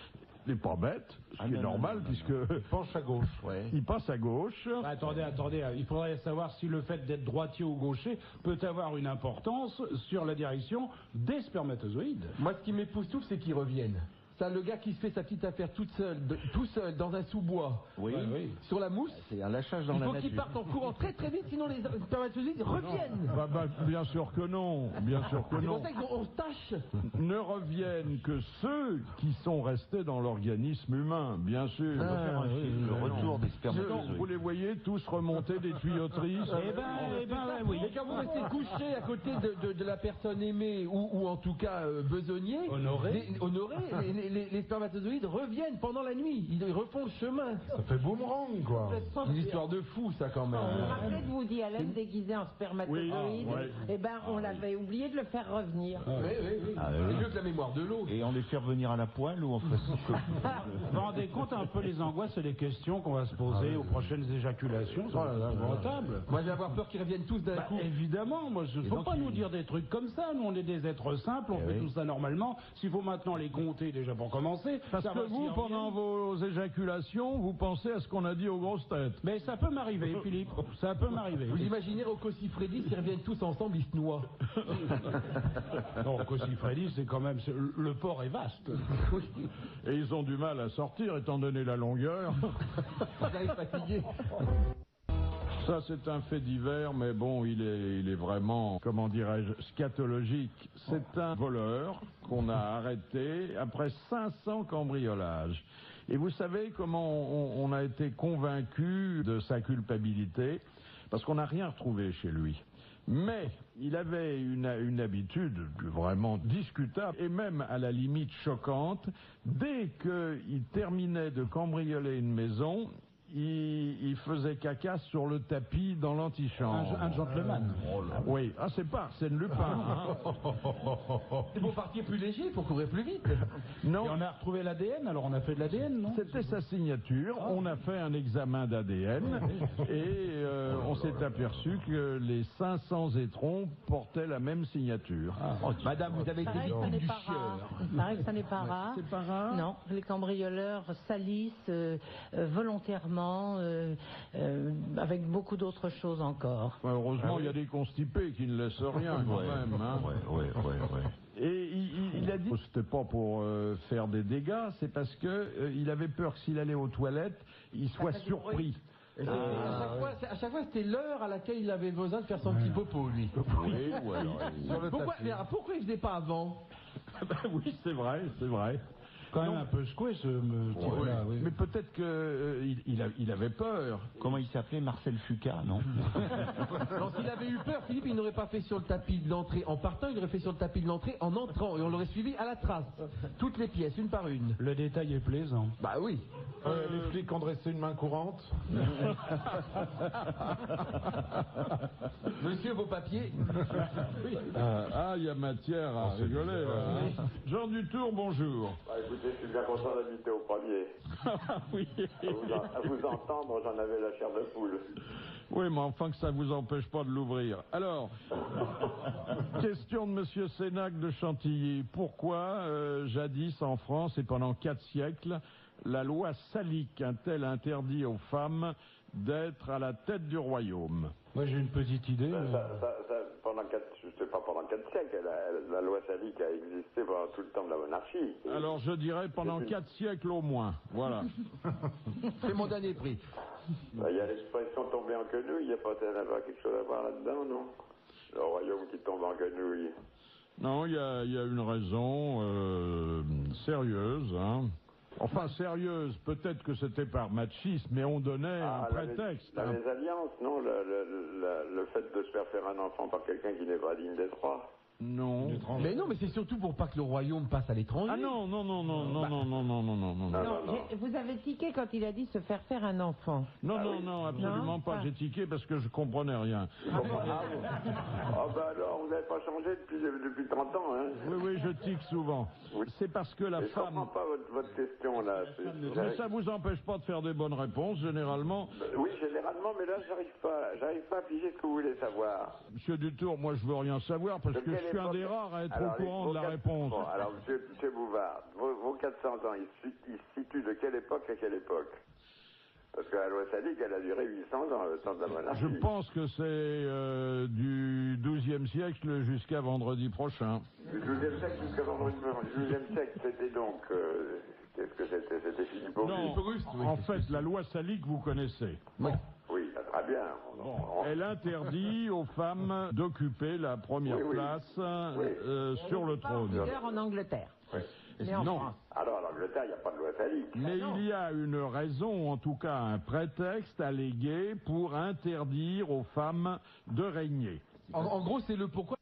A: n'est pas bête, ce qui est normal puisque
C: il penche à gauche.
A: Ouais. Il passe à gauche.
E: Attendez, il faudrait savoir si le fait d'être droitier ou gaucher peut avoir une importance sur la direction des spermatozoïdes.
F: Moi, ce qui m'époustoufle, c'est qu'ils reviennent. Ça, le gars qui se fait sa petite affaire tout seul dans un sous-bois, sur la mousse,
B: c'est un lâchage dans la nature.
F: Il faut qu'il parte en courant très très vite, sinon les spermatozoïdes reviennent.
A: Bien sûr que non, bien sûr que non.
F: C'est pour ça qu'on se tâche.
A: Ne reviennent que ceux qui sont restés dans l'organisme humain, bien sûr.
B: Le retour des spermatozoïdes.
A: Vous les voyez tous remonter des tuyauteries.
F: Oui. Et quand vous restez couché à côté de la personne aimée ou en tout cas besogné, honoré, les spermatozoïdes reviennent pendant la nuit. Ils refont le chemin.
C: Ça fait boomerang, quoi.
F: C'est une histoire de fou, ça, quand même.
D: Vous vous rappelez de Woody Allen déguisé en spermatozoïde? Eh ben, on l'avait oublié de le faire revenir.
F: C'est mieux que la mémoire de l'eau.
B: Et on les fait revenir à la poêle ou on fait ça?
E: Vous vous rendez compte un peu les angoisses et les questions qu'on va se poser aux prochaines éjaculations? C'est épouvantable.
F: Moi, j'ai avoir peur qu'ils reviennent tous d'un coup.
E: Évidemment, il ne faut pas nous dire des trucs comme ça. Nous, on est des êtres simples, on fait tout ça normalement. S'il faut maintenant les compter déjà pour commencer.
A: Parce que vous, pendant vos éjaculations, vous pensez à ce qu'on a dit aux grosses têtes.
E: Mais ça peut m'arriver, Philippe. Ça peut m'arriver.
F: Vous imaginez Rocco Siffredi, s'ils reviennent tous ensemble, ils se noient.
E: Non, Rocco Siffredi, c'est quand même... Le port est vaste.
A: Et ils ont du mal à sortir, étant donné la longueur.
F: Ils arrivent fatigués.
A: Ça, c'est un fait divers, mais bon, il est vraiment, comment dirais-je, scatologique. C'est un voleur qu'on a arrêté après 500 cambriolages. Et vous savez comment on a été convaincu de sa culpabilité? Parce qu'on n'a rien retrouvé chez lui. Mais Il avait une habitude vraiment discutable et même à la limite choquante. Dès qu'il terminait de cambrioler une maison, il faisait caca sur le tapis dans l'antichambre.
E: Un gentleman.
A: Oui, c'est pas Arsène Lupin. Hein.
F: C'est pour partir plus léger, pour courir plus vite.
A: Non.
E: Et on a retrouvé l'ADN, alors on a fait de l'ADN, non?
A: C'était sa signature, on a fait un examen d'ADN et on s'est aperçu que les 500 étrons portaient la même signature.
F: Madame, vous avez été victime du chieur.
G: Il paraît que ça n'est pas rare.
A: C'est pas rare?
G: Non, les cambrioleurs salissent volontairement, avec beaucoup d'autres choses encore.
A: Heureusement, il y a des constipés qui ne laissent rien quand même. Hein. Et il a dit que c'était pas pour faire des dégâts, c'est parce que il avait peur que s'il allait aux toilettes, il soit surpris.
F: À chaque fois, c'était l'heure à laquelle il avait besoin de faire son petit popo, lui.
A: Oui,
F: Pourquoi il faisait pas avant?
A: Oui, c'est vrai.
E: Quand même un peu secoué ce type-là. Oui.
A: Mais peut-être qu'il avait peur.
B: Comment il s'appelait? Marcel Fuca, non?
F: Non, s'il avait eu peur, Philippe, il n'aurait pas fait sur le tapis de l'entrée en partant, il aurait fait sur le tapis de l'entrée en entrant, et on l'aurait suivi à la trace. Toutes les pièces, une par une.
E: Le détail est plaisant.
F: Bah oui.
C: Les flics ont dressé une main courante.
F: Monsieur, vos papiers.
A: Il y a matière à rigoler là. Hein. Jean Dutour, bonjour.
K: Écoutez, je suis bien content d'habiter au premier.
A: Oui.
K: À vous entendre, j'en avais la chair de poule.
A: Oui, mais enfin que ça vous empêche pas de l'ouvrir. Alors, question de Monsieur Sénac de Chantilly. Pourquoi, jadis en France et pendant 4 siècles, la loi salique a-t-elle interdit aux femmes d'être à la tête du royaume?
E: Moi j'ai une petite idée.
K: Je sais pas pendant 4 siècles, la loi salique a existé pendant tout le temps de la monarchie.
A: Alors je dirais pendant 4 siècles au moins, voilà.
F: C'est mon dernier prix.
K: Il y a l'expression tomber en quenouille, il n'y a pas quelque chose à voir là-dedans, non? Le royaume qui tombe en quenouille.
A: Non, il y a une raison sérieuse, hein. Enfin, sérieuse, peut-être que c'était par machisme, mais on donnait un prétexte.
K: La mésalliance, non? Le fait de se faire un enfant par quelqu'un qui n'est pas digne d'être roi.
A: Non.
F: Mais non, mais c'est surtout pour pas que le royaume passe à l'étranger.
A: Ah non. Non.
D: Vous avez tiqué quand il a dit se faire un enfant.
A: Non, absolument pas. J'ai tiqué parce que je comprenais rien.
K: Alors, vous n'avez pas changé depuis 30 ans, hein?
A: Oui, je tique souvent. Oui. C'est parce que la femme...
K: Je comprends pas votre question, là.
A: Mais ça vous empêche pas de faire des bonnes réponses, généralement?
K: Oui, généralement, mais là, j'arrive pas à piger ce que vous voulez savoir.
A: Monsieur Dutour, moi, je veux rien savoir parce que je suis un des rares à être au courant de la réponse.
K: Bon, alors, monsieur Bouvard, vos 400 ans, ils se situent de quelle époque à quelle époque? Parce que la loi salique, elle a duré 800 ans, le temps de la monarchie.
A: Je pense que c'est du XIIe siècle jusqu'à vendredi prochain.
K: Du XIIe siècle jusqu'à vendredi prochain. Du XIIe siècle, c'était donc... qu'est-ce que c'était? C'était Philippe Auguste.
A: Non, en fait, la loi salique, vous connaissez.
K: Oui, très bien.
A: Elle interdit aux femmes d'occuper la première place sur le trône.
D: En Angleterre.
K: Oui.
A: Non.
K: Alors, en Angleterre, il n'y a pas de loi salique.
A: Mais il y a une raison, en tout cas un prétexte allégué pour interdire aux femmes de régner.
F: En gros, c'est le pourquoi.